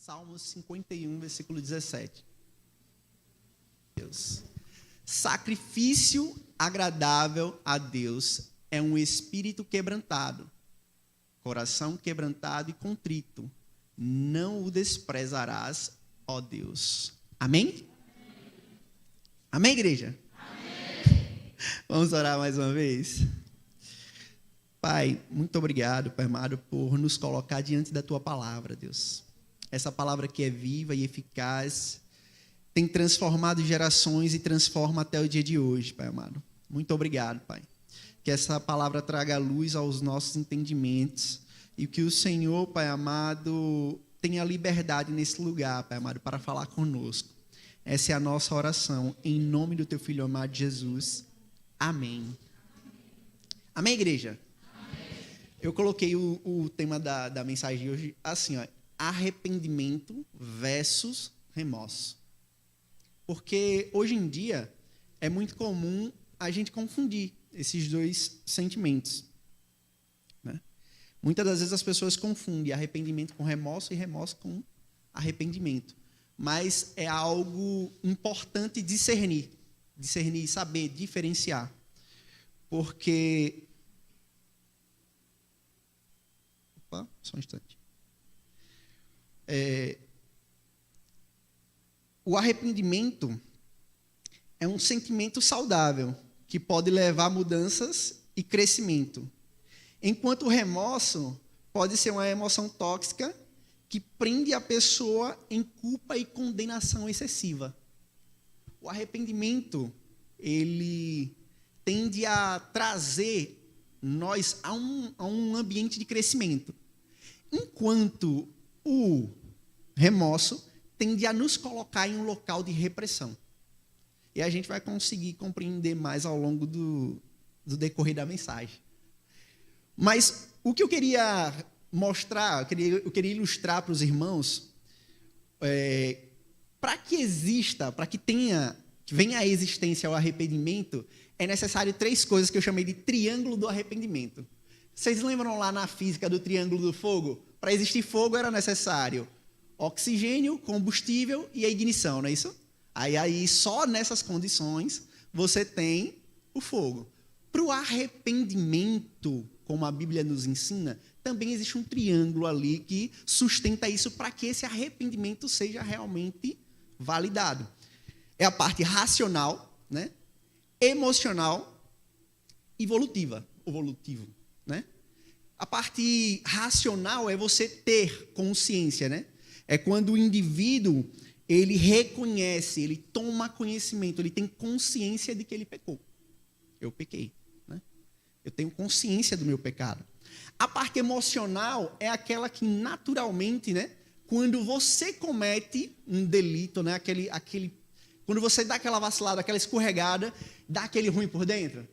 Salmos 51, versículo 17. Deus. Sacrifício agradável a Deus é um espírito quebrantado, coração quebrantado e contrito. Não o desprezarás, ó Deus. Amém? Amém, igreja? Amém. Vamos orar mais uma vez? Pai, muito obrigado, Pai amado, por nos colocar diante da Tua palavra, Deus. Essa palavra que é viva e eficaz, tem transformado gerações e transforma até o dia de hoje, Pai amado. Muito obrigado, Pai. Que essa palavra traga luz aos nossos entendimentos e que o Senhor, Pai amado, tenha liberdade nesse lugar, Pai amado, para falar conosco. Essa é a nossa oração, em nome do Teu Filho amado Jesus. Amém. Amém, igreja? Amém. Eu coloquei o tema da mensagem de hoje assim, ó, arrependimento versus remorso. Porque hoje em dia é muito comum a gente confundir esses dois sentimentos, né? Muitas das vezes as pessoas confundem arrependimento com remorso e remorso com arrependimento. Mas é algo importante discernir, saber, diferenciar. Porque... Opa, só um instante. O arrependimento é um sentimento saudável que pode levar a mudanças e crescimento. Enquanto o remorso pode ser uma emoção tóxica que prende a pessoa em culpa e condenação excessiva. O arrependimento, ele tende a trazer nós a um ambiente de crescimento. Enquanto o remorso tende a nos colocar em um local de repressão. E a gente vai conseguir compreender mais ao longo do decorrer da mensagem. Mas o que eu queria mostrar, eu queria ilustrar para os irmãos, para que exista, para que venha à existência o arrependimento, é necessário 3 coisas que eu chamei de triângulo do arrependimento. Vocês lembram lá na física do triângulo do fogo? Para existir fogo era necessário oxigênio, combustível e a ignição, não é isso? Aí só nessas condições você tem o fogo. Para o arrependimento, como a Bíblia nos ensina, também existe um triângulo ali que sustenta isso para que esse arrependimento seja realmente validado. É a parte racional, né? Emocional e evolutivo, né? A parte racional é você ter consciência, né? É quando o indivíduo, ele reconhece, ele toma conhecimento, ele tem consciência de que ele pecou. Eu pequei, né? Eu tenho consciência do meu pecado. A parte emocional é aquela que naturalmente, né? Quando você comete um delito, né? Quando você dá aquela vacilada, aquela escorregada, dá aquele ruim por dentro.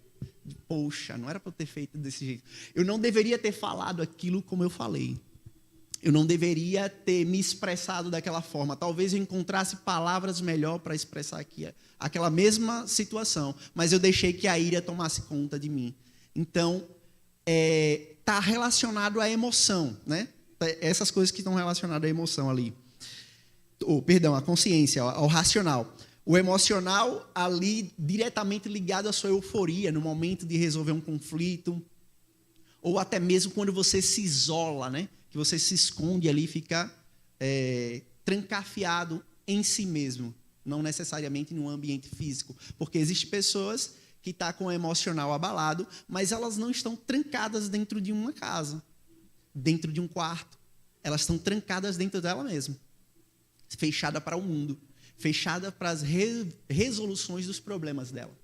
Poxa, não era para eu ter feito desse jeito. Eu não deveria ter falado aquilo como eu falei. Eu não deveria ter me expressado daquela forma. Talvez eu encontrasse palavras melhor para expressar aqui aquela mesma situação, mas eu deixei que a ira tomasse conta de mim. Então, está relacionado à emoção, né? Essas coisas que estão relacionadas à emoção ali. À consciência, ao racional. O emocional ali diretamente ligado à sua euforia no momento de resolver um conflito, ou até mesmo quando você se isola, né? Que você se esconde ali e fica trancafiado em si mesmo, não necessariamente num ambiente físico, porque existem pessoas que estão com o emocional abalado, mas elas não estão trancadas dentro de uma casa, dentro de um quarto, elas estão trancadas dentro dela mesma, fechada para o mundo, fechada para as resoluções dos problemas dela.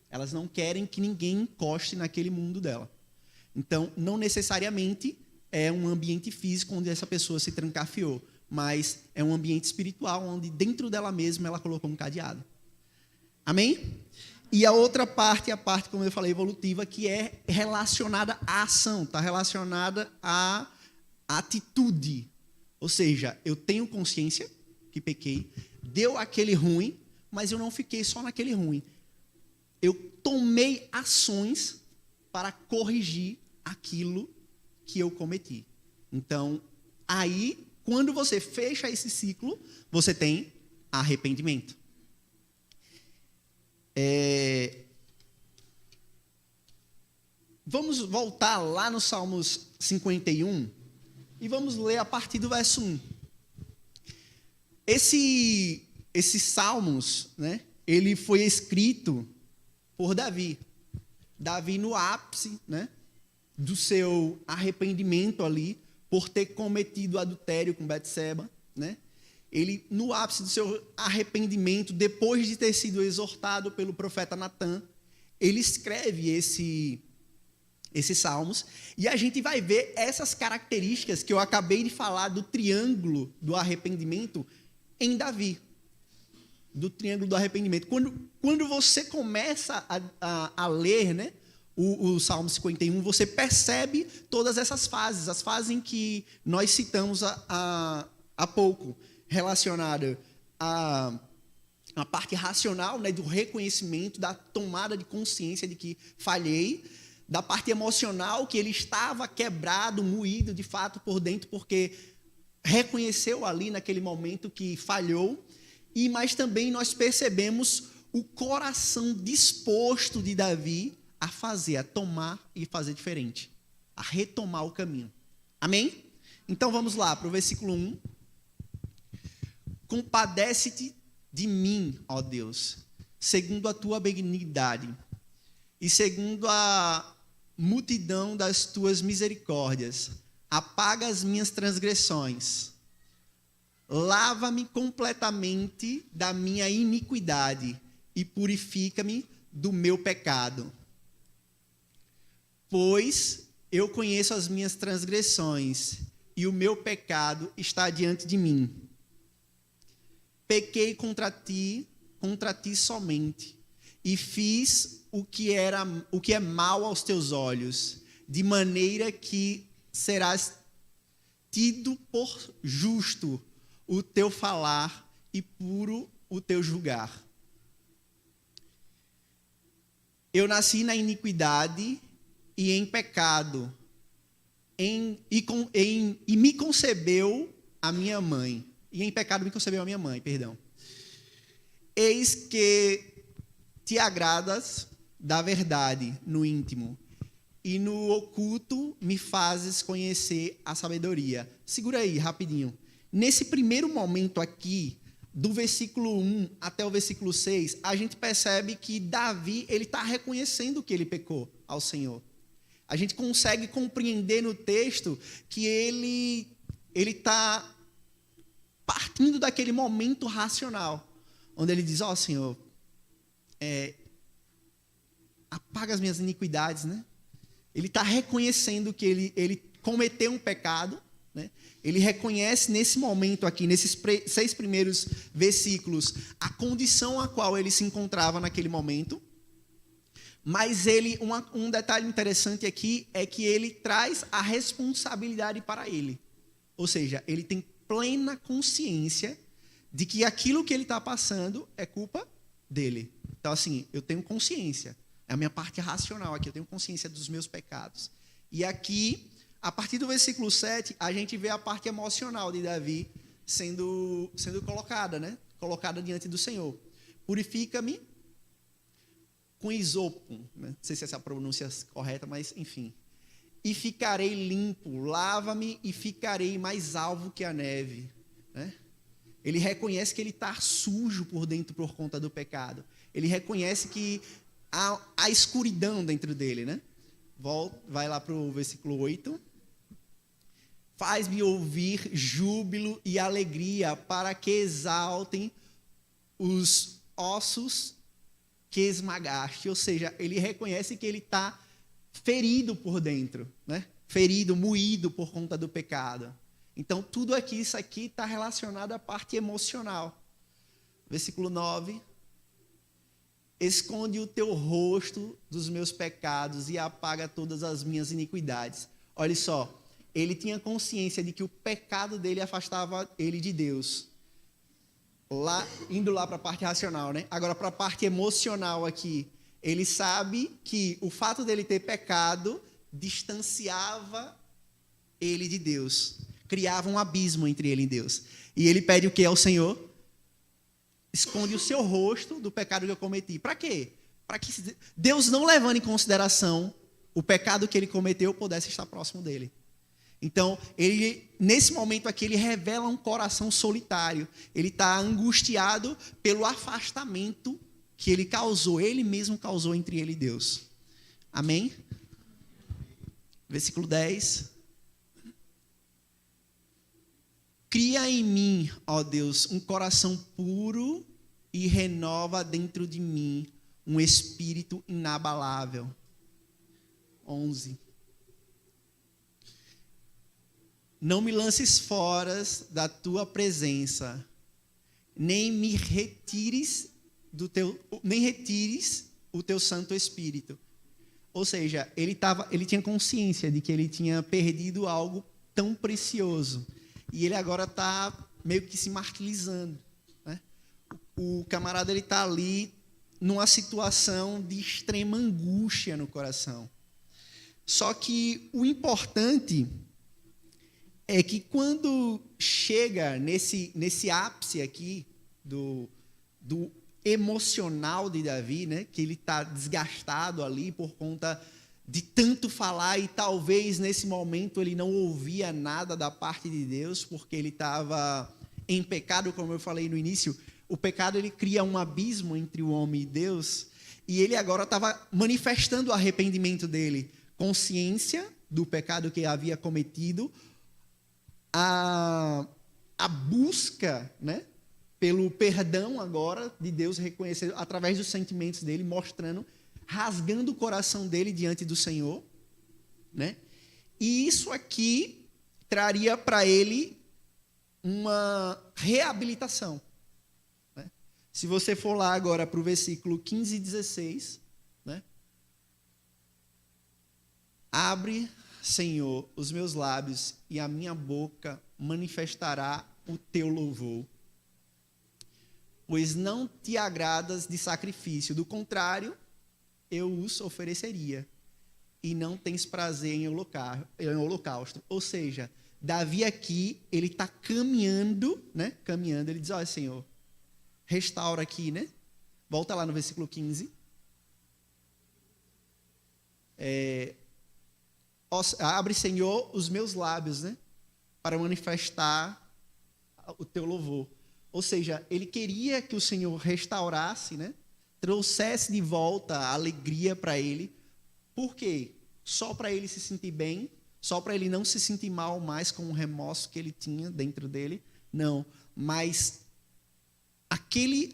Elas não querem que ninguém encoste naquele mundo dela. Então, não necessariamente é um ambiente físico onde essa pessoa se trancafiou, mas é um ambiente espiritual onde dentro dela mesma ela colocou um cadeado. Amém? E a outra parte, como eu falei, evolutiva, que é relacionada à ação, está relacionada à atitude. Ou seja, eu tenho consciência que pequei, deu aquele ruim, mas eu não fiquei só naquele ruim. Eu tomei ações para corrigir aquilo que eu cometi. Então, aí quando você fecha esse ciclo, você tem arrependimento. Vamos voltar lá no Salmos 51 e vamos ler a partir do verso 1. Esses Salmos, né, ele foi escrito por Davi. Davi no ápice, né, do seu arrependimento ali, por ter cometido adultério com Betseba, né? Ele, no ápice do seu arrependimento, depois de ter sido exortado pelo profeta Natã, ele escreve esses salmos, e a gente vai ver essas características que eu acabei de falar do triângulo do arrependimento em Davi. Do triângulo do arrependimento. Quando você começa a ler, né, o Salmo 51, você percebe todas essas fases, as fases em que nós citamos há pouco, relacionada à parte racional, né, do reconhecimento, da tomada de consciência de que falhei, da parte emocional, que ele estava quebrado, moído de fato por dentro, porque reconheceu ali naquele momento que falhou, mas também nós percebemos o coração disposto de Davi a fazer, a tomar e fazer diferente, a retomar o caminho. Amém? Então vamos lá para o versículo 1. Compadece-te de mim, ó Deus, segundo a tua benignidade e segundo a multidão das tuas misericórdias. Apaga as minhas transgressões. Lava-me completamente da minha iniquidade e purifica-me do meu pecado. Pois eu conheço as minhas transgressões e o meu pecado está diante de mim. Pequei contra ti somente, e fiz o que é mal aos teus olhos, de maneira que serás tido por justo o teu falar e puro o teu julgar. Eu nasci na iniquidade e em pecado, e me concebeu a minha mãe. E em pecado me concebeu a minha mãe, perdão. Eis que te agradas da verdade no íntimo, e no oculto me fazes conhecer a sabedoria. Segura aí, rapidinho. Nesse primeiro momento aqui, do versículo 1 até o versículo 6, a gente percebe que Davi está reconhecendo que ele pecou ao Senhor. A gente consegue compreender no texto que ele está partindo daquele momento racional, onde ele diz, ó Senhor, apaga as minhas iniquidades, né? Ele está reconhecendo que ele cometeu um pecado, né? Ele reconhece nesse momento aqui, nesses 6 primeiros versículos, a condição a qual ele se encontrava naquele momento. Mas um detalhe interessante aqui é que ele traz a responsabilidade para ele. Ou seja, ele tem plena consciência de que aquilo que ele está passando é culpa dele. Então, assim, eu tenho consciência. É a minha parte racional aqui, eu tenho consciência dos meus pecados. E aqui, a partir do versículo 7, a gente vê a parte emocional de Davi sendo colocada, né? Colocada diante do Senhor. Purifica-me com isopo, né? Não sei se essa é a pronúncia correta, mas enfim. E ficarei limpo, lava-me e ficarei mais alvo que a neve, né? Ele reconhece que ele está sujo por dentro por conta do pecado. Ele reconhece que há escuridão dentro dele, né? Vai lá para o versículo 8. Faz-me ouvir júbilo e alegria, para que exaltem os ossos que esmagaste. Ou seja, ele reconhece que ele está ferido por dentro, né? Ferido, moído por conta do pecado. Então, tudo aqui, isso aqui está relacionado à parte emocional. Versículo 9. Esconde o teu rosto dos meus pecados e apaga todas as minhas iniquidades. Olha só, ele tinha consciência de que o pecado dele afastava ele de Deus. Indo lá para a parte racional, né? Agora, para a parte emocional aqui, ele sabe que o fato dele ter pecado distanciava ele de Deus. criava um abismo entre ele e Deus. E ele pede o que ao Senhor? Esconde o seu rosto do pecado que eu cometi. Para quê? Para que Deus, não levando em consideração o pecado que ele cometeu, pudesse estar próximo dele. Então, ele, nesse momento aqui, ele revela um coração solitário. Ele está angustiado pelo afastamento que ele causou, ele mesmo causou entre ele e Deus. Amém? Versículo 10. Cria em mim, ó Deus, um coração puro e renova dentro de mim um espírito inabalável. 11. Não me lances fora da tua presença, nem retires o teu Santo Espírito. Ou seja, ele tinha consciência de que ele tinha perdido algo tão precioso. E ele agora está meio que se martirizando, né? O camarada está ali numa situação de extrema angústia no coração. Só que o importante é que quando chega nesse ápice aqui do emocional de Davi, né, que ele está desgastado ali por conta de tanto falar e talvez nesse momento ele não ouvia nada da parte de Deus porque ele estava em pecado, como eu falei no início. O pecado, ele cria um abismo entre o homem e Deus, e ele agora estava manifestando o arrependimento dele, consciência do pecado que havia cometido, a busca, né, pelo perdão agora de Deus, reconhecendo através dos sentimentos dele, mostrando, rasgando o coração dele diante do Senhor, né? E isso aqui traria para ele uma reabilitação, né? Se você for lá agora para o versículo 15 e 16, né? Abre, Senhor, os meus lábios e a minha boca manifestará o teu louvor. Pois não te agradas de sacrifício, do contrário, eu os ofereceria. E não tens prazer em holocausto. Ou seja, Davi aqui, ele está caminhando, né? Caminhando, ele diz, olha, Senhor, restaura aqui, né? Volta lá no versículo 15. Abre, Senhor, os meus lábios, né? Para manifestar o teu louvor. Ou seja, ele queria que o Senhor restaurasse, né? Trouxesse de volta a alegria para ele. Por quê? Só para ele se sentir bem? Só para ele não se sentir mal mais com o remorso que ele tinha dentro dele? Não. Mas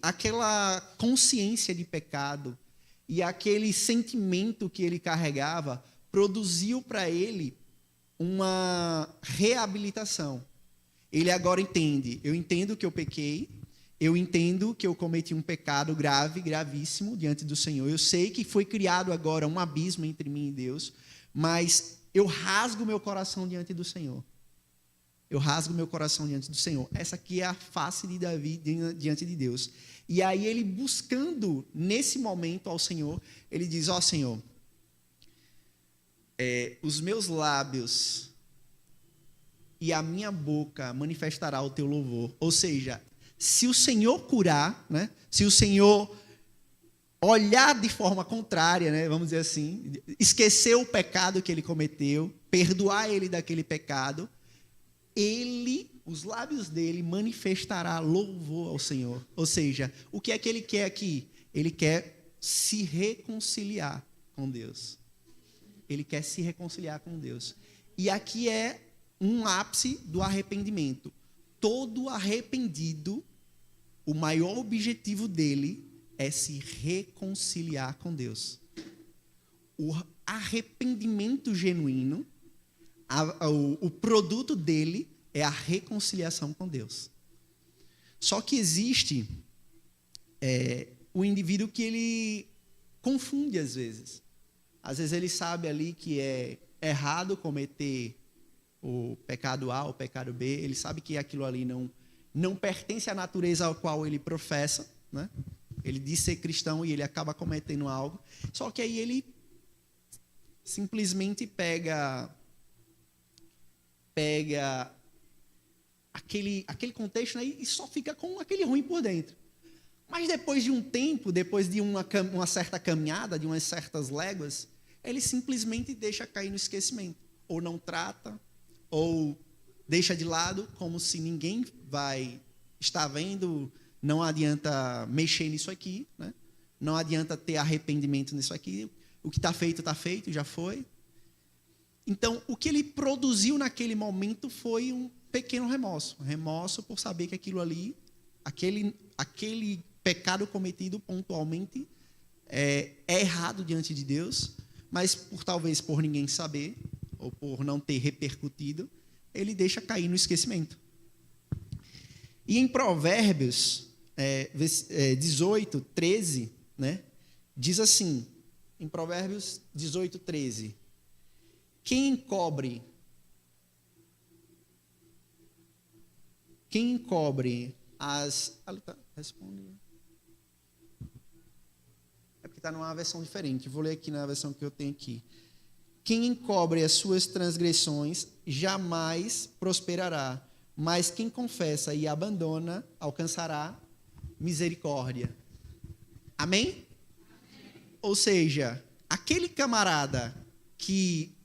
aquela consciência de pecado e aquele sentimento que ele carregava produziu para ele uma reabilitação. Ele agora entende, eu entendo que eu pequei, eu entendo que eu cometi um pecado grave, gravíssimo diante do Senhor. Eu sei que foi criado agora um abismo entre mim e Deus, mas eu rasgo meu coração diante do Senhor. Eu rasgo meu coração diante do Senhor. Essa aqui é a face de Davi diante de Deus. E aí ele buscando, nesse momento, ao Senhor, ele diz, ó Senhor, os meus lábios e a minha boca manifestará o teu louvor. Ou seja, se o Senhor curar, né? Se o Senhor olhar de forma contrária, né? Vamos dizer assim, esquecer o pecado que ele cometeu, perdoar ele daquele pecado, os lábios dele manifestará louvor ao Senhor. Ou seja, o que é que ele quer aqui? Ele quer se reconciliar com Deus. Ele quer se reconciliar com Deus. E aqui é um ápice do arrependimento. Todo arrependido, o maior objetivo dele é se reconciliar com Deus. O arrependimento genuíno, o produto dele é a reconciliação com Deus. Só que existe o indivíduo que ele confunde às vezes. Às vezes ele sabe ali que é errado cometer o pecado A, o pecado B, ele sabe que aquilo ali não pertence à natureza ao qual ele professa, né? Ele diz ser cristão e ele acaba cometendo algo. Só que aí ele simplesmente pega aquele contexto, né, e só fica com aquele ruim por dentro. Mas depois de um tempo, depois de uma certa caminhada, de umas certas léguas, ele simplesmente deixa cair no esquecimento. Ou não trata, ou deixa de lado, como se ninguém vai estar vendo, não adianta mexer nisso aqui, né? Não adianta ter arrependimento nisso aqui, o que está feito, já foi. Então, o que ele produziu naquele momento foi um pequeno remorso. Remorso por saber que aquilo ali, aquele pecado cometido pontualmente é errado diante de Deus, mas talvez por ninguém saber, ou por não ter repercutido, ele deixa cair no esquecimento. E em Provérbios 18, 13, né, diz assim, em Provérbios 18, 13, quem encobre as... Responde. É porque está numa versão diferente. Vou ler aqui na versão que eu tenho aqui. Quem encobre as suas transgressões jamais prosperará, mas quem confessa e abandona alcançará misericórdia. Amém? Ou seja, aquele camarada que,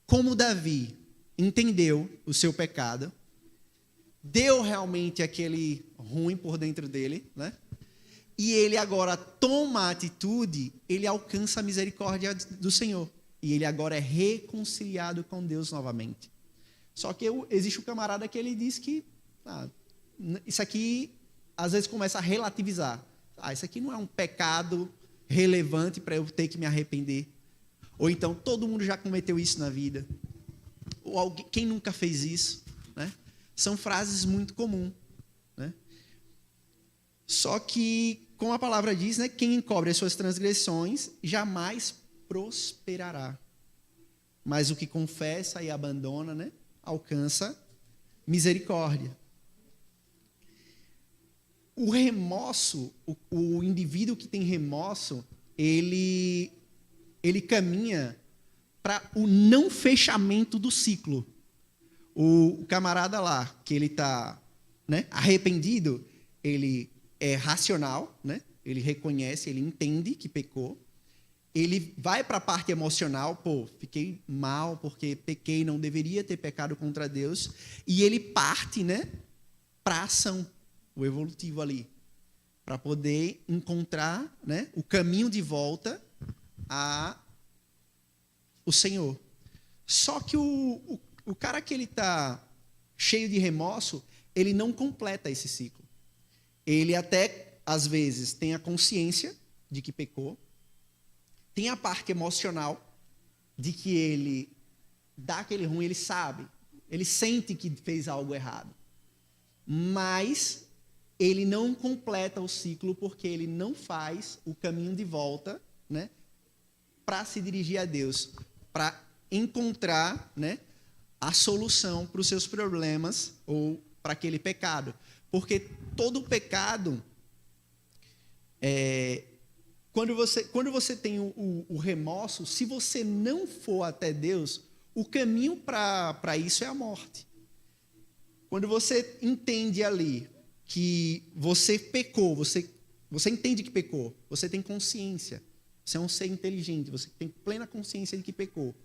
como Davi, entendeu o seu pecado, deu realmente aquele ruim por dentro dele, né? E ele agora toma a atitude, ele alcança a misericórdia do Senhor. E ele agora é reconciliado com Deus novamente. Só que existe um camarada que ele diz que isso aqui, às vezes, começa a relativizar. Isso aqui não é um pecado relevante para eu ter que me arrepender. Ou então, todo mundo já cometeu isso na vida. Ou quem nunca fez isso, né? São frases muito comuns, né? Só que, como a palavra diz, né, quem encobre as suas transgressões jamais prosperará. Mas o que confessa e abandona, né, alcança misericórdia. O remorso, o indivíduo que tem remorso, ele caminha para o não fechamento do ciclo. O camarada lá, que ele está, né, arrependido, ele é racional, né? Ele reconhece, ele entende que pecou. Ele vai para a parte emocional, fiquei mal porque pequei, não deveria ter pecado contra Deus. E ele parte, né, para a ação, o evolutivo ali, para poder encontrar, né, o caminho de volta ao Senhor. Só que o cara que ele está cheio de remorso, ele não completa esse ciclo. Ele até, às vezes, tem a consciência de que pecou, tem a parte emocional de que ele dá aquele ruim, ele sabe, ele sente que fez algo errado. Mas ele não completa o ciclo porque ele não faz o caminho de volta, né, para se dirigir a Deus, para encontrar, né, a solução para os seus problemas ou para aquele pecado. Porque todo pecado, quando você tem o remorso, se você não for até Deus, o caminho para isso é a morte. Quando você entende ali que você pecou, você entende que pecou, você tem consciência, você é um ser inteligente, você tem plena consciência de que pecou.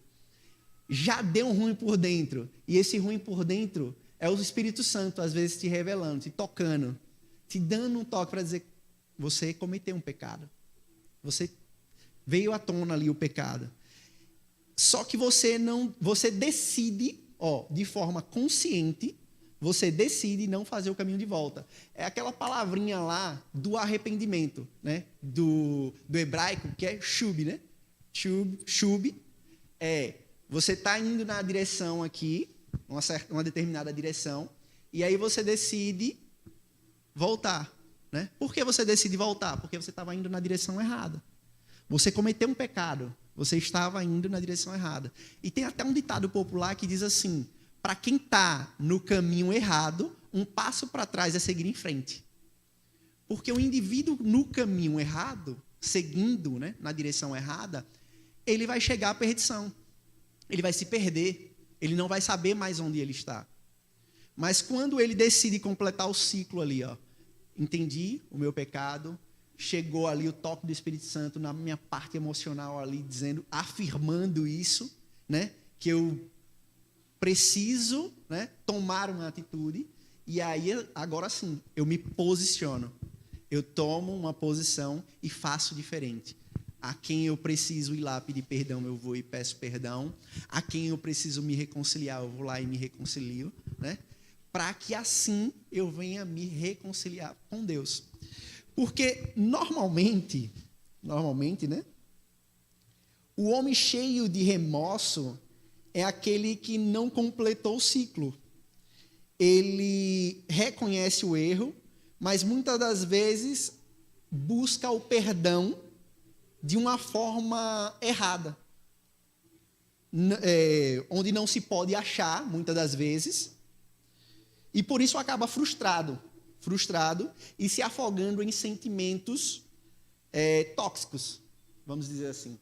Já deu um ruim por dentro, e esse ruim por dentro é o Espírito Santo, às vezes, te revelando, te tocando, te dando um toque para dizer, você cometeu um pecado. Você veio à tona ali o pecado. Só que você decide, de forma consciente, você decide não fazer o caminho de volta. É aquela palavrinha lá do arrependimento, né? Do hebraico, que é shub, né? Shub você está indo na direção aqui, uma determinada direção, e aí você decide voltar, né? Por que você decide voltar? Porque você estava indo na direção errada. Você cometeu um pecado, você estava indo na direção errada. E tem até um ditado popular que diz assim, para quem está no caminho errado, um passo para trás é seguir em frente. Porque o indivíduo no caminho errado, seguindo, né, na direção errada, ele vai chegar à perdição. Ele vai se perder. Ele não vai saber mais onde ele está. Mas quando ele decide completar o ciclo ali, ó, entendi o meu pecado, chegou ali o toque do Espírito Santo na minha parte emocional ali, dizendo, afirmando isso, né, que eu preciso, né, tomar uma atitude, e aí, agora sim, eu me posiciono. Eu tomo uma posição e faço diferente. A quem eu preciso ir lá pedir perdão, eu vou e peço perdão. A quem eu preciso me reconciliar, eu vou lá e me reconcilio, né? Para que assim eu venha me reconciliar com Deus. Porque normalmente, né? O homem cheio de remorso é aquele que não completou o ciclo. Ele reconhece o erro, mas muitas das vezes busca o perdão de uma forma errada, onde não se pode achar, muitas das vezes, e por isso acaba frustrado e se afogando em sentimentos tóxicos, vamos dizer assim.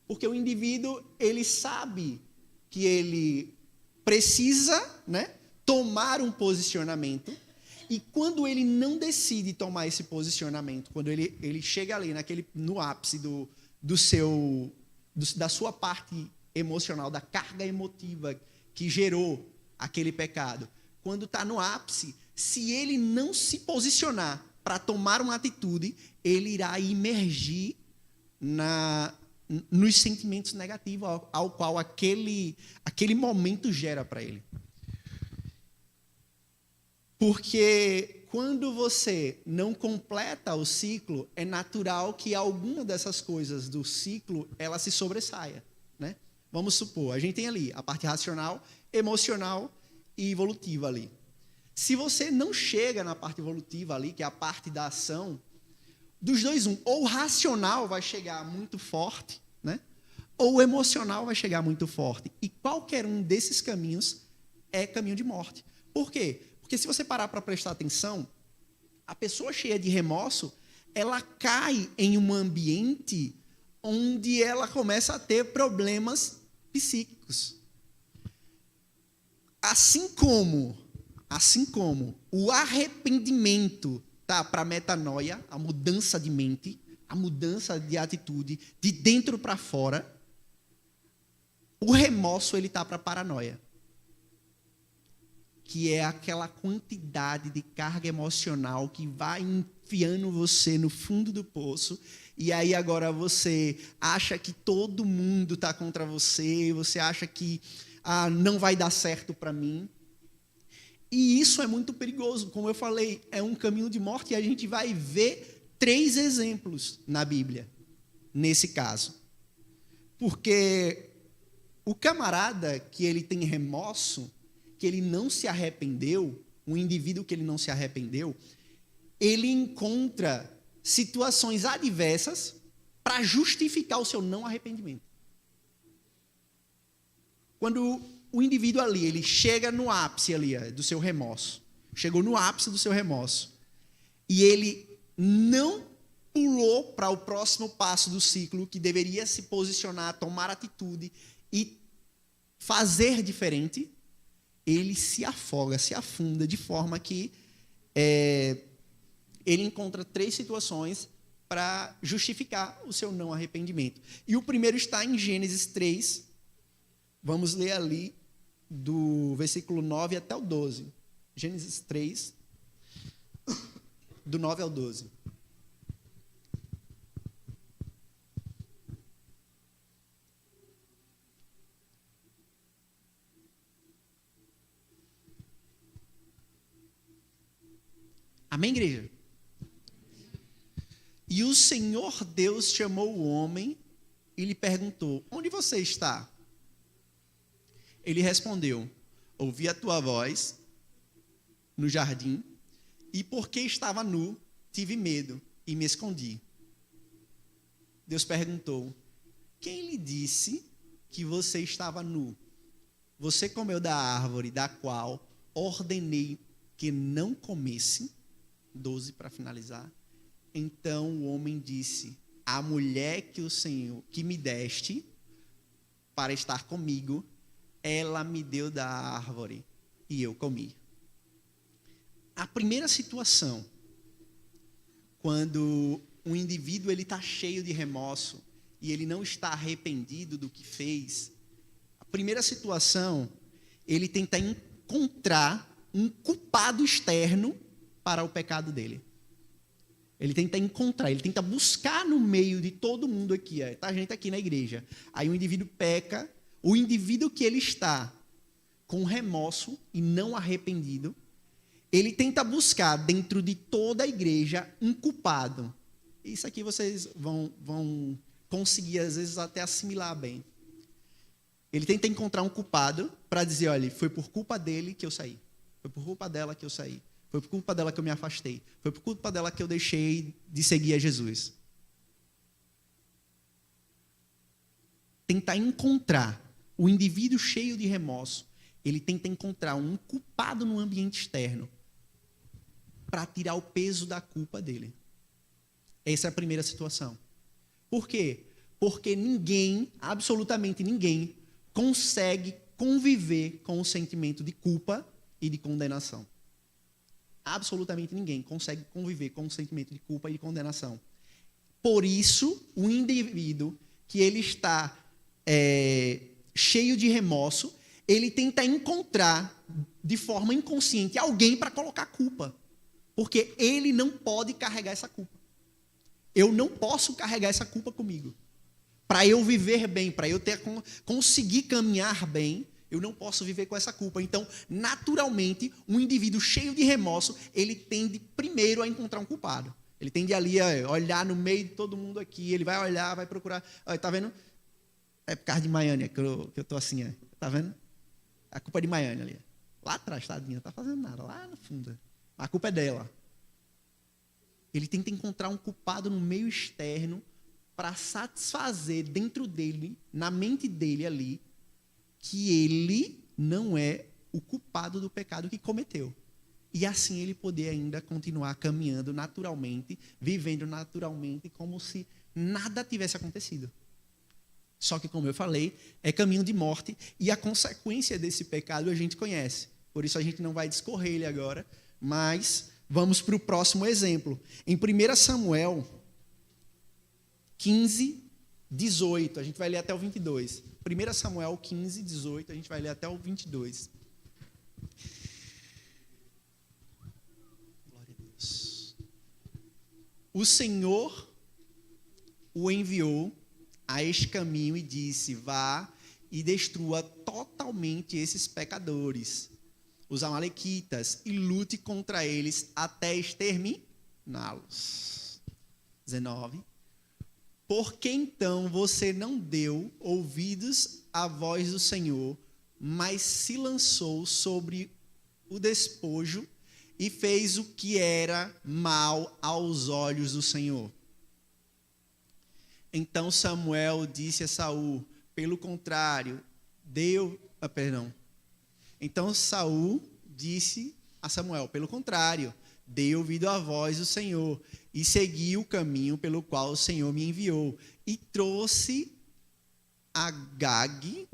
Porque o indivíduo, ele sabe que ele precisa, né, tomar um posicionamento, e quando ele não decide tomar esse posicionamento, quando ele chega ali no ápice da sua parte emocional, da carga emotiva que gerou aquele pecado, quando está no ápice, se ele não se posicionar para tomar uma atitude, ele irá imergir nos sentimentos negativos ao qual aquele momento gera para ele. Porque quando você não completa o ciclo, é natural que alguma dessas coisas do ciclo ela se sobressaia, né? Vamos supor, a gente tem ali a parte racional, emocional e evolutiva ali. Se você não chega na parte evolutiva ali, que é a parte da ação, dos dois, ou o racional vai chegar muito forte, né? Ou o emocional vai chegar muito forte. E qualquer um desses caminhos é caminho de morte. Por quê? Porque se você parar para prestar atenção, a pessoa cheia de remorso, ela cai em um ambiente onde ela começa a ter problemas psíquicos. Assim como o arrependimento tá para a metanoia, a mudança de mente, a mudança de atitude, de dentro para fora, o remorso ele tá para a paranoia, que é aquela quantidade de carga emocional que vai enfiando você no fundo do poço, e aí agora você acha que todo mundo está contra você, você acha que não vai dar certo para mim. E isso é muito perigoso, como eu falei, é um caminho de morte, e a gente vai ver 3 exemplos na Bíblia, nesse caso. Porque o camarada que ele tem remorso, que ele não se arrependeu, um indivíduo que ele não se arrependeu, ele encontra situações adversas para justificar o seu não arrependimento. Quando o indivíduo ali, ele chega no ápice ali do seu remorso, chegou no ápice do seu remorso, e ele não pulou para o próximo passo do ciclo, que deveria se posicionar, tomar atitude e fazer diferente, ele se afoga, se afunda, de forma que ele encontra 3 situações para justificar o seu não arrependimento. E o primeiro está em Gênesis 3, vamos ler ali do versículo 9 até o 12. Gênesis 3, do 9 ao 12. Amém, igreja? E o Senhor Deus chamou o homem e lhe perguntou: onde você está? Ele respondeu: ouvi a tua voz no jardim, e porque estava nu, tive medo e me escondi. Deus perguntou: quem lhe disse que você estava nu? Você comeu da árvore da qual ordenei que não comesse? 12 para finalizar. Então o homem disse: a mulher que o Senhor, que me deste para estar comigo, ela me deu da árvore e eu comi. A primeira situação, quando um indivíduo está cheio de remorso e ele não está arrependido do que fez, a primeira situação, ele tenta encontrar um culpado externo para o pecado dele. Ele tenta encontrar, ele tenta buscar no meio de todo mundo aqui, tá a gente aqui na igreja. Aí o indivíduo peca, o indivíduo que ele está com remorso e não arrependido, ele tenta buscar dentro de toda a igreja um culpado. Isso aqui vocês vão conseguir, às vezes, até assimilar bem. Ele tenta encontrar um culpado para dizer, olha, foi por culpa dele que eu saí. Foi por culpa dela que eu saí. Foi por culpa dela que eu me afastei. Foi por culpa dela que eu deixei de seguir a Jesus. Tentar encontrar o indivíduo cheio de remorso, ele tenta encontrar um culpado no ambiente externo para tirar o peso da culpa dele. Essa é a primeira situação. Por quê? Porque ninguém, absolutamente ninguém, consegue conviver com o sentimento de culpa e de condenação. Absolutamente ninguém consegue conviver com o sentimento de culpa e de condenação. Por isso, o indivíduo que ele está cheio de remorso, ele tenta encontrar de forma inconsciente alguém para colocar culpa. Porque ele não pode carregar essa culpa. Eu não posso carregar essa culpa comigo. Para eu viver bem, para eu conseguir caminhar bem, eu não posso viver com essa culpa. Então, naturalmente, um indivíduo cheio de remorso, ele tende primeiro a encontrar um culpado. Ele tende ali a olhar no meio de todo mundo aqui, ele vai olhar, vai procurar. Olha, tá vendo? É por causa de Maiane que eu estou assim. Tá vendo? A culpa é de Maiane ali. Lá atrás, tadinha, não está fazendo nada. Lá no fundo. A culpa é dela. Ele tenta encontrar um culpado no meio externo para satisfazer dentro dele, na mente dele ali, que ele não é o culpado do pecado que cometeu. E assim ele poder ainda continuar caminhando naturalmente, vivendo naturalmente, como se nada tivesse acontecido. Só que, como eu falei, é caminho de morte e a consequência desse pecado a gente conhece. Por isso a gente não vai discorrer ele agora, mas vamos para o próximo exemplo. Em 1 Samuel 15, 18, a gente vai ler até o 22. 1 Samuel 15, 18, a gente vai ler até o 22. Glória a Deus. O Senhor o enviou a este caminho e disse, vá e destrua totalmente esses pecadores, os amalequitas, e lute contra eles até exterminá-los. 19. Por que então você não deu ouvidos à voz do Senhor, mas se lançou sobre o despojo e fez o que era mal aos olhos do Senhor? Então Samuel disse a Saul, pelo contrário, Então Saul disse a Samuel, pelo contrário, dei ouvido à voz do Senhor e segui o caminho pelo qual o Senhor me enviou. E trouxe a Gag,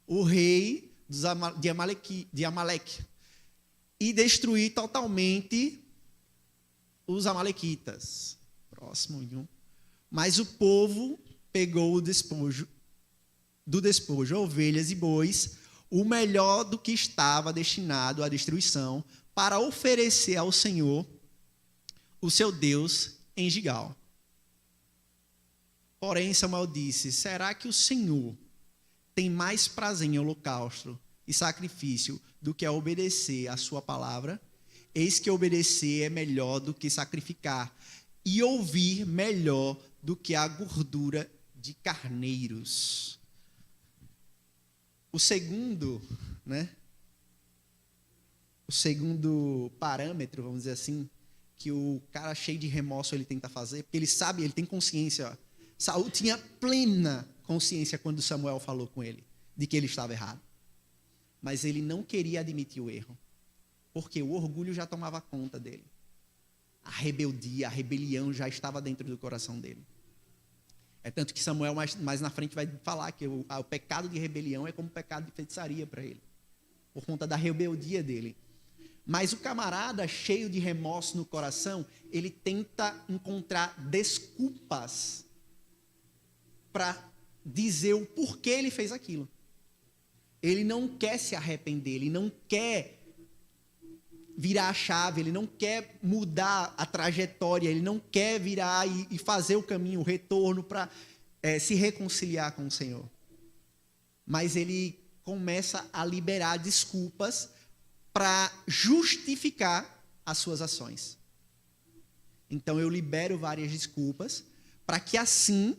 o rei de Amaleque, e destruí totalmente os amalequitas. Próximo. Mas o povo pegou do despojo, ovelhas e bois, o melhor do que estava destinado à destruição, para oferecer ao Senhor, o seu Deus, em Gigal. Porém, Samuel disse, será que o Senhor tem mais prazer em holocausto e sacrifício do que a obedecer à sua palavra? Eis que obedecer é melhor do que sacrificar, e ouvir melhor do que a gordura de carneiros. O segundo parâmetro, vamos dizer assim, que o cara cheio de remorso ele tenta fazer, porque ele sabe, ele tem consciência. Saul tinha plena consciência quando Samuel falou com ele, de que ele estava errado. Mas ele não queria admitir o erro, porque o orgulho já tomava conta dele. A rebeldia, a rebelião já estava dentro do coração dele. É tanto que Samuel mais na frente vai falar que o pecado de rebelião é como o pecado de feitiçaria para ele, por conta da rebeldia dele. Mas o camarada cheio de remorso no coração, ele tenta encontrar desculpas para dizer o porquê ele fez aquilo. Ele não quer se arrepender, ele não quer virar a chave, ele não quer mudar a trajetória, ele não quer virar e fazer o caminho, o retorno para se reconciliar com o Senhor. Mas ele começa a liberar desculpas para justificar as suas ações. Então eu libero várias desculpas para que assim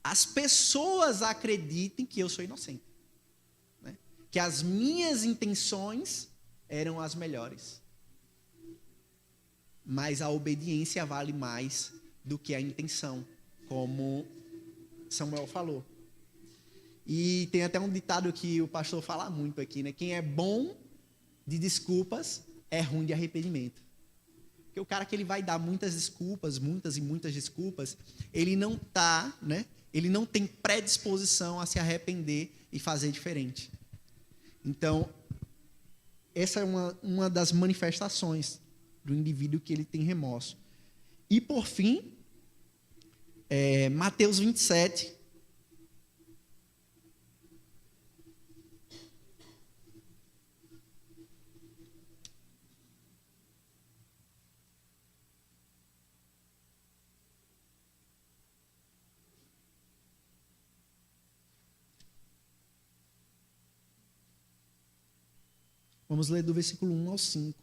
as pessoas acreditem que eu sou inocente, né? Que as minhas intenções eram as melhores. Mas a obediência vale mais do que a intenção, como Samuel falou. E tem até um ditado que o pastor fala muito aqui, né? Quem é bom de desculpas é ruim de arrependimento. Porque o cara que ele vai dar muitas desculpas, muitas e muitas desculpas, ele não tá, né? Ele não tem predisposição a se arrepender e fazer diferente. Então, essa é uma das manifestações do indivíduo que ele tem remorso. E, por fim, Mateus 27. Vamos ler do versículo 1 ao 5.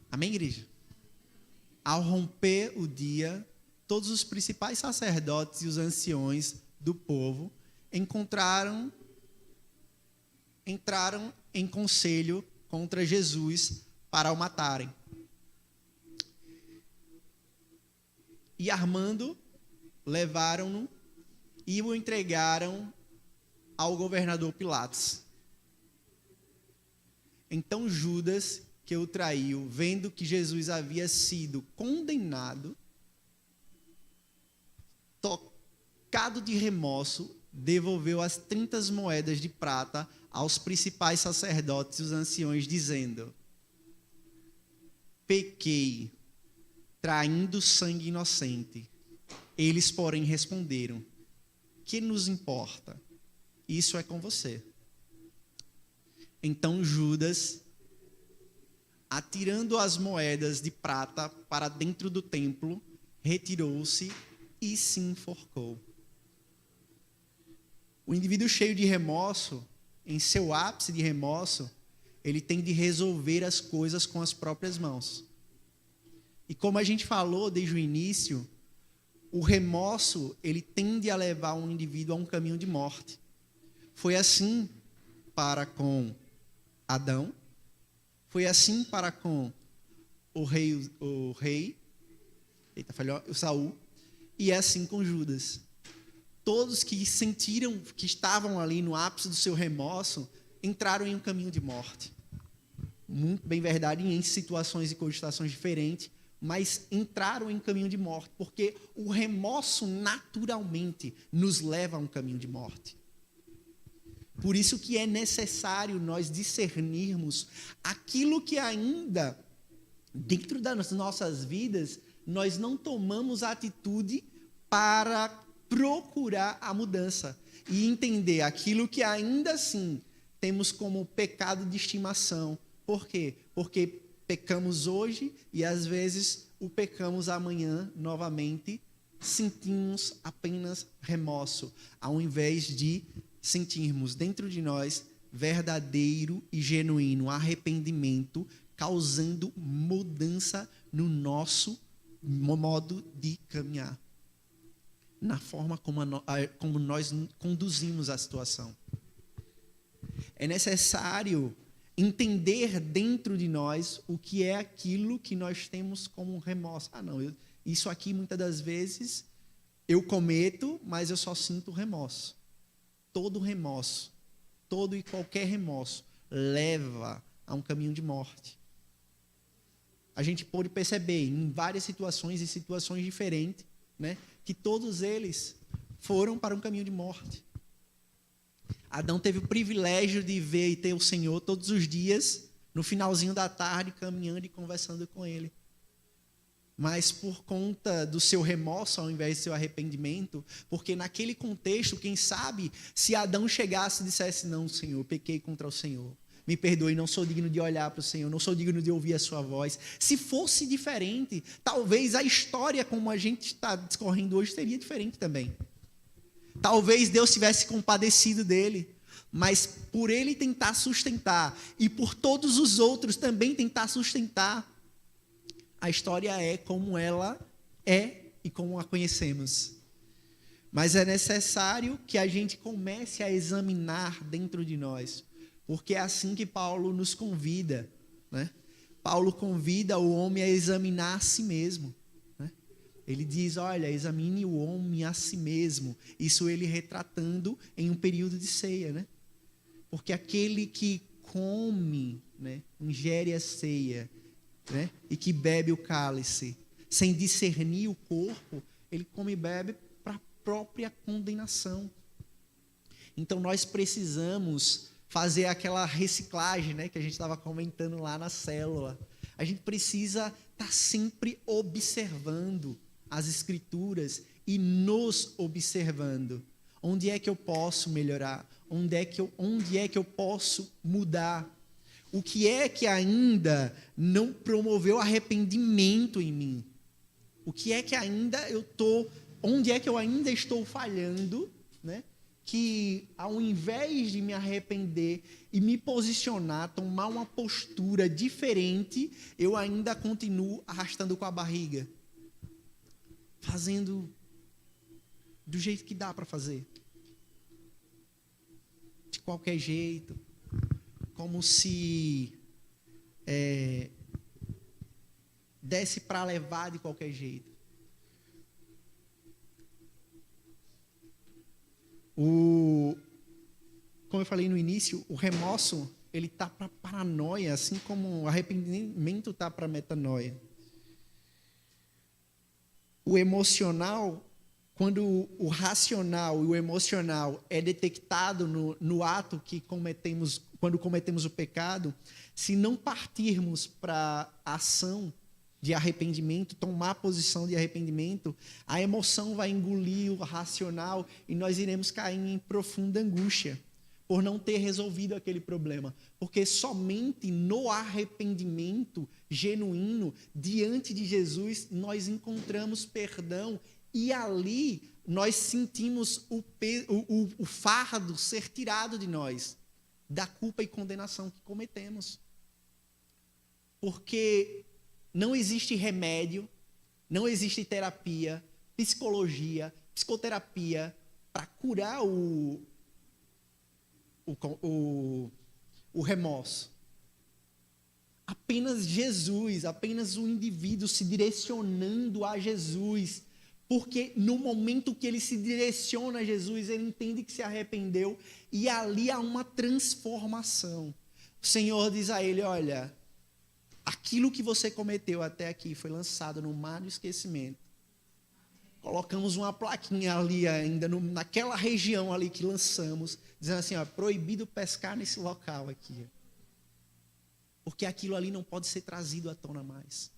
Amém, igreja? Ao romper o dia, todos os principais sacerdotes e os anciões do povo entraram em conselho contra Jesus para o matarem. E armando, levaram-no e o entregaram ao governador Pilatos. Então Judas, que o traiu, vendo que Jesus havia sido condenado, tocado de remorso, devolveu as 30 moedas de prata aos principais sacerdotes e os anciões, dizendo: pequei, traindo sangue inocente. Eles, porém, responderam: que nos importa? Isso é com você. Então Judas, atirando as moedas de prata para dentro do templo, retirou-se e se enforcou. O indivíduo cheio de remorso, em seu ápice de remorso, ele tem de resolver as coisas com as próprias mãos. E como a gente falou desde o início, o remorso, ele tende a levar um indivíduo a um caminho de morte. Foi assim para com Adão, foi assim para com o rei Saul, e é assim com Judas. Todos que sentiram, que estavam ali no ápice do seu remorso, entraram em um caminho de morte. Muito bem verdade, em situações e cogitações diferentes, mas entraram em caminho de morte, porque o remorso naturalmente nos leva a um caminho de morte. Por isso que é necessário nós discernirmos aquilo que ainda, dentro das nossas vidas, nós não tomamos atitude para procurar a mudança e entender aquilo que ainda assim temos como pecado de estimação. Por quê? Porque pecamos hoje e às vezes o pecamos amanhã novamente, sentimos apenas remorso, ao invés de sentirmos dentro de nós verdadeiro e genuíno arrependimento, causando mudança no nosso modo de caminhar, na forma como nós conduzimos a situação. É necessário entender dentro de nós o que é aquilo que nós temos como remorso. Isso aqui muitas das vezes eu cometo, mas eu só sinto remorso. Todo remorso, todo e qualquer remorso leva a um caminho de morte. a gente pôde perceber em várias situações e situações diferentes, né, que todos eles foram para um caminho de morte. Adão teve o privilégio de ver e ter o Senhor todos os dias, no finalzinho da tarde, caminhando e conversando com Ele. Mas por conta do seu remorso, ao invés do seu arrependimento, porque naquele contexto, quem sabe, se Adão chegasse e dissesse, não, Senhor, eu pequei contra o Senhor, me perdoe, não sou digno de olhar para o Senhor, não sou digno de ouvir a sua voz. Se fosse diferente, talvez a história como a gente está discorrendo hoje seria diferente também. Talvez Deus tivesse compadecido dele, mas por ele tentar sustentar e por todos os outros também tentar sustentar, a história é como ela é e como a conhecemos. Mas é necessário que a gente comece a examinar dentro de nós, porque é assim que Paulo nos convida, né? Paulo convida o homem a examinar a si mesmo, né? Ele diz, olha, examine o homem a si mesmo. Isso ele retratando em um período de ceia, né? Porque aquele que come, né, ingere a ceia, né, e que bebe o cálice, sem discernir o corpo, ele come e bebe para a própria condenação. Então nós precisamos fazer aquela reciclagem, né, que a gente estava comentando lá na célula. A gente precisa estar sempre observando as Escrituras e nos observando. Onde é que eu posso melhorar? Onde é que eu posso mudar? O que é que ainda não promoveu arrependimento em mim? O que é que ainda onde é que eu ainda estou falhando, né? Que ao invés de me arrepender e me posicionar, tomar uma postura diferente, eu ainda continuo arrastando com a barriga, fazendo do jeito que dá para fazer, de qualquer jeito, como se desse para levar de qualquer jeito. Como eu falei no início, o remorso ele tá para paranoia, assim como o arrependimento tá para metanoia. O emocional, quando o racional e o emocional é detectado no ato que cometemos, quando cometemos o pecado, se não partirmos para a ação de arrependimento, tomar posição de arrependimento, a emoção vai engolir o racional e nós iremos cair em profunda angústia por não ter resolvido aquele problema. Porque somente no arrependimento genuíno, diante de Jesus, nós encontramos perdão e ali nós sentimos o fardo ser tirado de nós, da culpa e condenação que cometemos. Porque não existe remédio, não existe terapia, psicologia, psicoterapia para curar o remorso. Apenas Jesus, apenas o indivíduo se direcionando a Jesus, porque no momento que ele se direciona a Jesus, ele entende que se arrependeu e ali há uma transformação. O Senhor diz a ele, olha, aquilo que você cometeu até aqui foi lançado no mar do esquecimento. Colocamos uma plaquinha ali ainda, naquela região ali que lançamos, dizendo assim, ó, proibido pescar nesse local aqui. Porque aquilo ali não pode ser trazido à tona mais.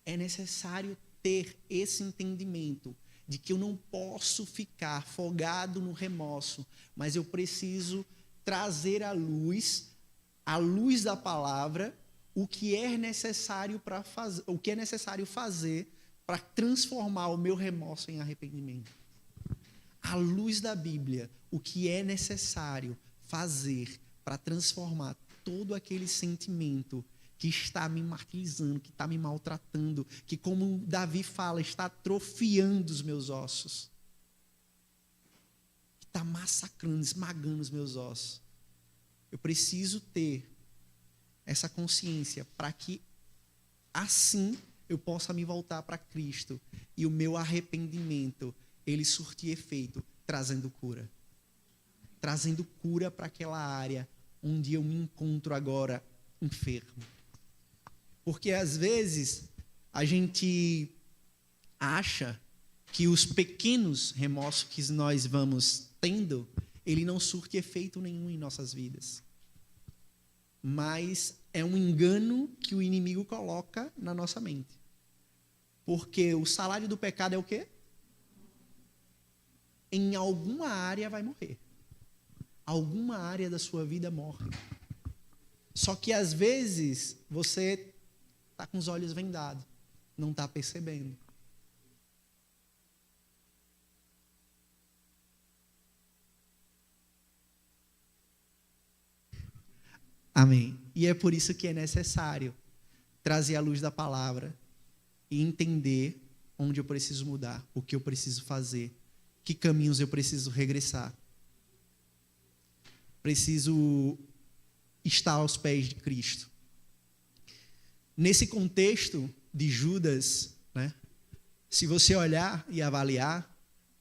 É necessário ter esse entendimento de que eu não posso ficar afogado no remorso, mas eu preciso trazer à luz da palavra, o que é necessário fazer para transformar o meu remorso em arrependimento. À luz da Bíblia, o que é necessário fazer para transformar todo aquele sentimento que está me martirizando, que está me maltratando, que, como Davi fala, está atrofiando os meus ossos, que está massacrando, esmagando os meus ossos. Eu preciso ter essa consciência para que, assim, eu possa me voltar para Cristo e o meu arrependimento, ele surtir efeito, trazendo cura. Trazendo cura para aquela área onde eu me encontro agora enfermo. Porque às vezes a gente acha que os pequenos remorsos que nós vamos tendo, ele não surte efeito nenhum em nossas vidas. Mas é um engano que o inimigo coloca na nossa mente. Porque o salário do pecado é o quê? Em alguma área vai morrer. Alguma área da sua vida morre. Só que às vezes você está com os olhos vendados, não está percebendo. Amém. E é por isso que é necessário trazer a luz da palavra e entender onde eu preciso mudar, o que eu preciso fazer, que caminhos eu preciso regressar. Preciso estar aos pés de Cristo. Nesse contexto de Judas, né, se você olhar e avaliar,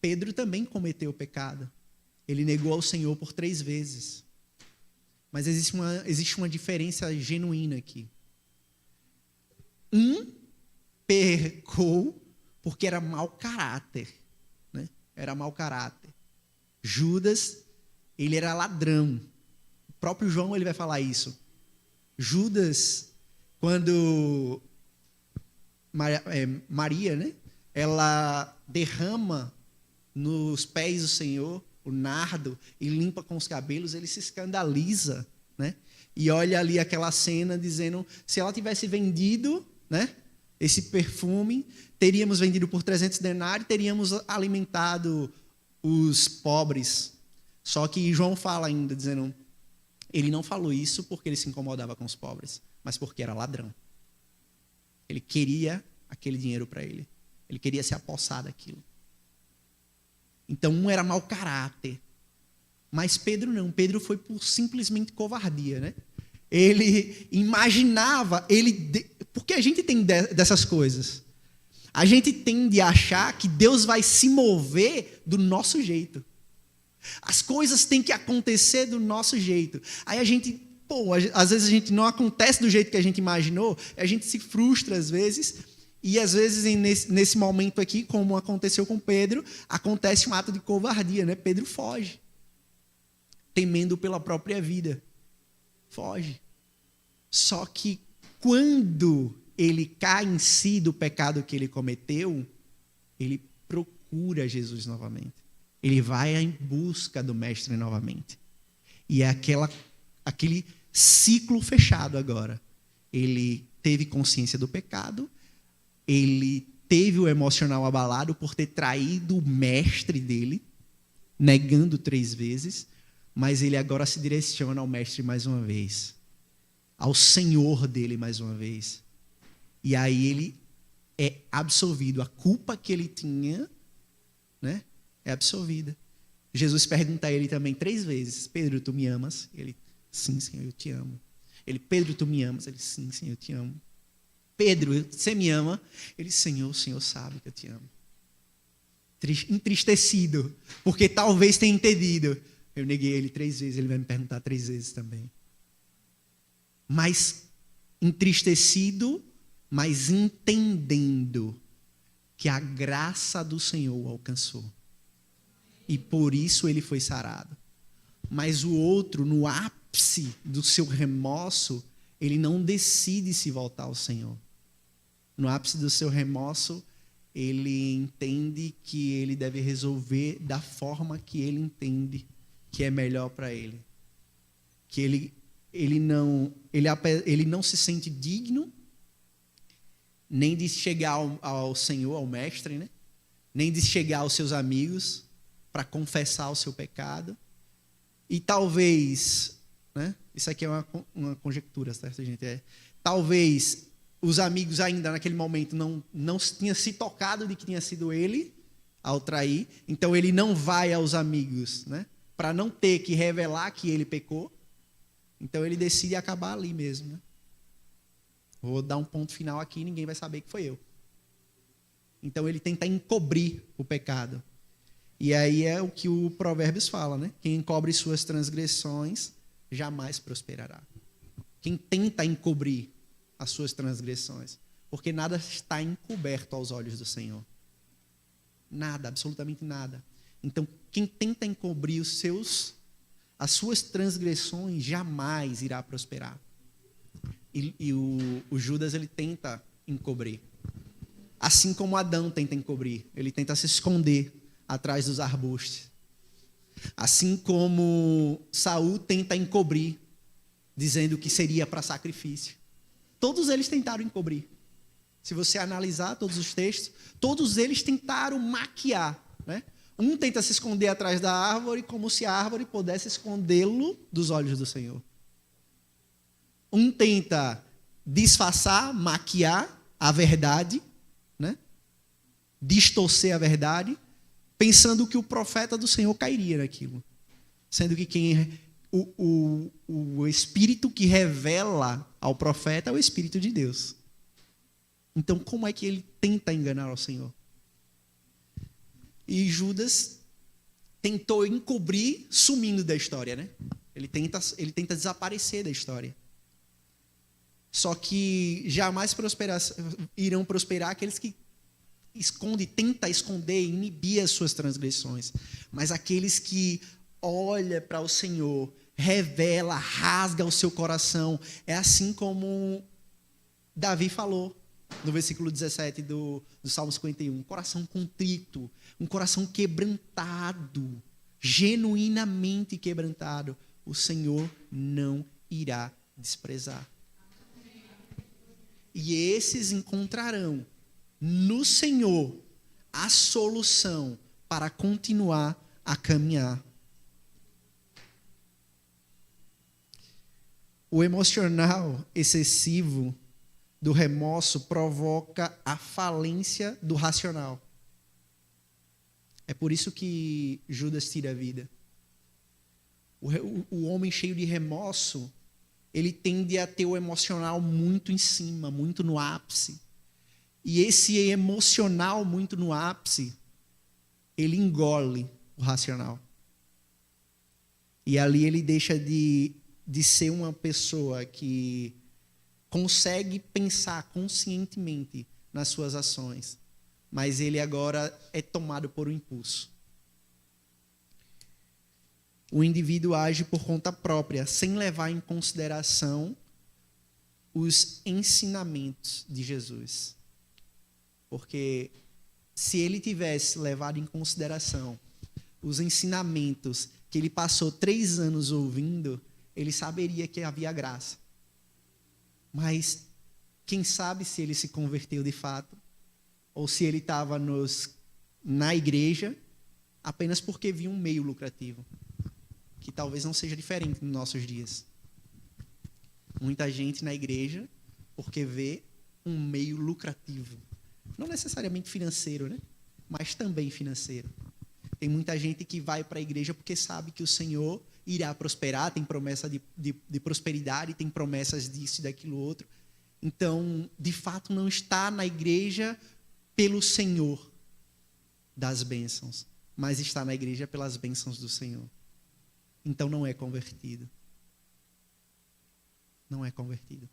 Pedro também cometeu pecado. Ele negou ao Senhor por 3 vezes. Mas existe uma diferença genuína aqui. Um pecou porque era mau caráter. Né? Era mau caráter. Judas, ele era ladrão. O próprio João ele vai falar isso. Judas, quando Maria, né, ela derrama nos pés do Senhor o nardo e limpa com os cabelos, ele se escandaliza, né? E olha ali aquela cena dizendo, se ela tivesse vendido, né, esse perfume, teríamos vendido por 300 denários, teríamos alimentado os pobres. Só que João fala ainda, dizendo, ele não falou isso porque ele se incomodava com os pobres, mas porque era ladrão. Ele queria aquele dinheiro para ele. Ele queria se apossar daquilo. Então, um era mau caráter. Mas Pedro não. Pedro foi por simplesmente covardia, né? Ele imaginava, porque a gente tem dessas coisas. A gente tende a achar que Deus vai se mover do nosso jeito. As coisas têm que acontecer do nosso jeito. Aí a gente, às vezes a gente não acontece do jeito que a gente imaginou, a gente se frustra às vezes. E às vezes, nesse momento aqui, como aconteceu com Pedro, acontece um ato de covardia, né? Pedro foge, temendo pela própria vida. Foge. Só que quando ele cai em si do pecado que ele cometeu, ele procura Jesus novamente. Ele vai em busca do Mestre novamente. E é aquele ciclo fechado agora. Ele teve consciência do pecado, ele teve o emocional abalado por ter traído o mestre dele, negando 3 vezes, mas ele agora se direciona ao mestre mais uma vez, ao Senhor dele mais uma vez. E aí ele é absolvido. A culpa que ele tinha, né, é absolvida. Jesus pergunta a ele também 3 vezes, Pedro, tu me amas? Ele, sim, Senhor, eu te amo. Ele, Pedro, tu me amas? Ele, sim, Senhor, eu te amo. Pedro, você me ama? Ele, Senhor, o Senhor sabe que eu te amo. Entristecido, porque talvez tenha entendido. Eu neguei ele 3 vezes, ele vai me perguntar 3 vezes também. Mas entristecido, mas entendendo que a graça do Senhor o alcançou. E por isso ele foi sarado. Mas o outro, no ápice do seu remorso, ele não decide se voltar ao Senhor. No ápice do seu remorso, ele entende que ele deve resolver da forma que ele entende que é melhor para ele. Que ele não se sente digno nem de chegar ao Senhor, ao Mestre, né? Nem de chegar aos seus amigos para confessar o seu pecado. E talvez, né? Isso aqui é uma conjectura, certo, gente? Talvez os amigos ainda naquele momento não tinham se tocado de que tinha sido ele ao trair, então ele não vai aos amigos, né? Para não ter que revelar que ele pecou, então ele decide acabar ali mesmo, né? Vou dar um ponto final aqui, ninguém vai saber que foi eu. Então ele tenta encobrir o pecado. E aí é o que o Provérbios fala, né? Quem encobre suas transgressões jamais prosperará. Quem tenta encobrir as suas transgressões, porque nada está encoberto aos olhos do Senhor. Nada, absolutamente nada. Então, quem tenta encobrir as suas transgressões jamais irá prosperar. E o Judas, ele tenta encobrir. Assim como Adão tenta encobrir, ele tenta se esconder atrás dos arbustos. Assim como Saul tenta encobrir, dizendo que seria para sacrifício. Todos eles tentaram encobrir. Se você analisar todos os textos, todos eles tentaram maquiar, né? Um tenta se esconder atrás da árvore, como se a árvore pudesse escondê-lo dos olhos do Senhor. Um tenta disfarçar, maquiar a verdade, né? Distorcer a verdade, pensando que o profeta do Senhor cairia naquilo. Sendo que o Espírito que revela ao profeta é o Espírito de Deus. Então, como é que ele tenta enganar o Senhor? E Judas tentou encobrir sumindo da história, né? Ele tenta desaparecer da história. Só que jamais irão prosperar aqueles que tentam esconder, inibir as suas transgressões. Mas aqueles que olham para o Senhor, revela, rasga o seu coração. É assim como Davi falou no versículo 17 do Salmo 51. Um coração contrito, um coração quebrantado, genuinamente quebrantado, o Senhor não irá desprezar. E esses encontrarão no Senhor a solução para continuar a caminhar. O emocional excessivo do remorso provoca a falência do racional. É por isso que Judas tira a vida. O homem cheio de remorso, ele tende a ter o emocional muito em cima, muito no ápice. E esse emocional muito no ápice, ele engole o racional. E ali ele deixa de ser uma pessoa que consegue pensar conscientemente nas suas ações, mas ele agora é tomado por um impulso. O indivíduo age por conta própria, sem levar em consideração os ensinamentos de Jesus. Porque se ele tivesse levado em consideração os ensinamentos que ele passou 3 anos ouvindo, ele saberia que havia graça. Mas quem sabe se ele se converteu de fato, ou se ele estava na igreja apenas porque via um meio lucrativo, que talvez não seja diferente nos nossos dias. Muita gente na igreja porque vê um meio lucrativo. Não necessariamente financeiro, né? Mas também financeiro. Tem muita gente que vai para a igreja porque sabe que o Senhor irá prosperar, tem promessa de prosperidade, tem promessas disso e daquilo outro. Então, de fato, não está na igreja pelo Senhor das bênçãos, mas está na igreja pelas bênçãos do Senhor. Então, não é convertido. Não é convertido.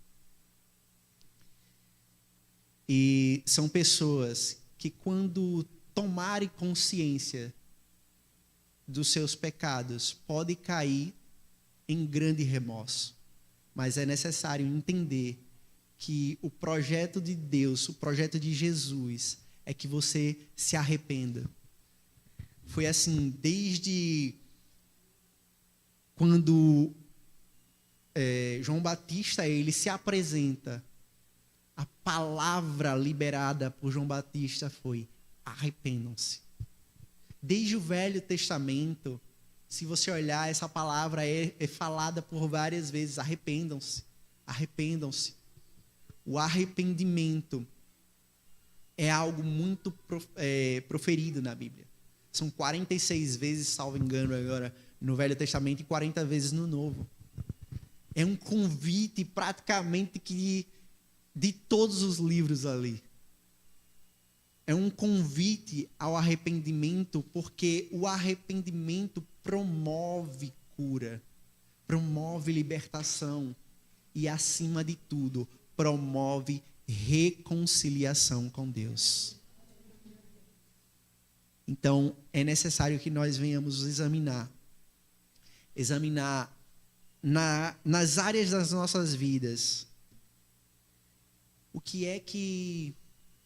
E são pessoas que, quando tomarem consciência dos seus pecados, podem cair em grande remorso. Mas é necessário entender que o projeto de Deus, o projeto de Jesus, é que você se arrependa. Foi assim, desde quando João Batista ele se apresenta, a palavra liberada por João Batista foi: arrependam-se. Desde o Velho Testamento, se você olhar, essa palavra é falada por várias vezes: arrependam-se, arrependam-se. O arrependimento é algo muito proferido na Bíblia. São 46 vezes, salvo engano agora, no Velho Testamento e 40 vezes no Novo. É um convite praticamente de todos os livros ali. É um convite ao arrependimento, porque o arrependimento promove cura, promove libertação e, acima de tudo, promove reconciliação com Deus. Então, é necessário que nós venhamos examinar nas áreas das nossas vidas o que é que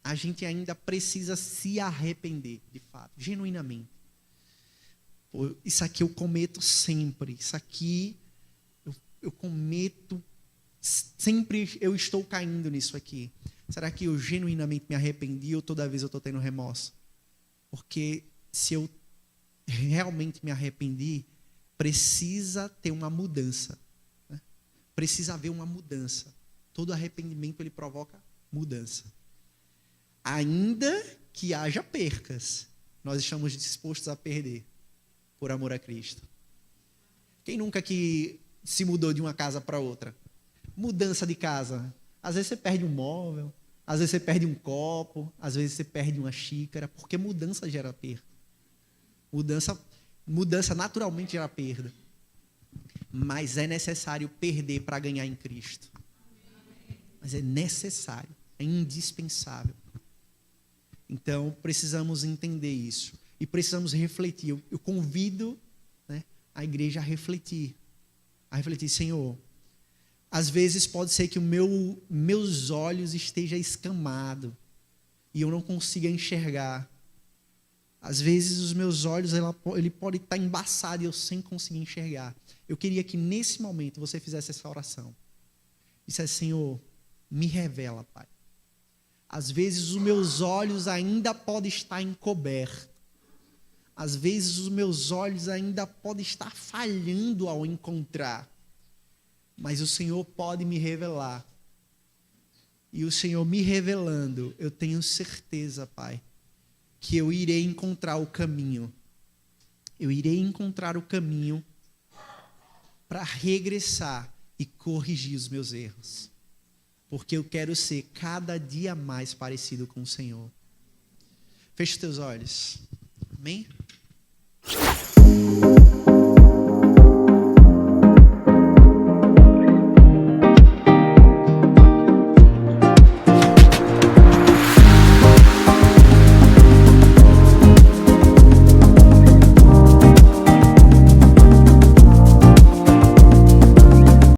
a gente ainda precisa se arrepender, de fato, genuinamente. Pô, isso aqui eu cometo sempre, isso aqui eu cometo, sempre eu estou caindo nisso aqui. Será que eu genuinamente me arrependi ou toda vez eu estou tendo remorso? Porque se eu realmente me arrependi, precisa ter uma mudança, né? Precisa haver uma mudança. Todo arrependimento ele provoca mudança. Ainda que haja percas, nós estamos dispostos a perder por amor a Cristo. Quem nunca que se mudou de uma casa para outra? Mudança de casa. Às vezes você perde um móvel, às vezes você perde um copo, às vezes você perde uma xícara, porque mudança gera perda. Mudança naturalmente gera perda. Mas é necessário perder para ganhar em Cristo. Mas é necessário, é indispensável. Então, precisamos entender isso. E precisamos refletir. Eu convido, né, a igreja a refletir. Senhor, às vezes pode ser que meus olhos estejam escamados e eu não consiga enxergar. Às vezes os meus olhos ele pode estar embaçado e eu sem conseguir enxergar. Eu queria que nesse momento você fizesse essa oração. Dissesse, Senhor, me revela, Pai. Às vezes os meus olhos ainda podem estar encobertos. Às vezes os meus olhos ainda podem estar falhando ao encontrar. Mas o Senhor pode me revelar. E o Senhor me revelando, eu tenho certeza, Pai, que eu irei encontrar o caminho. Eu irei encontrar o caminho para regressar e corrigir os meus erros. Porque eu quero ser cada dia mais parecido com o Senhor. Feche os teus olhos. Amém?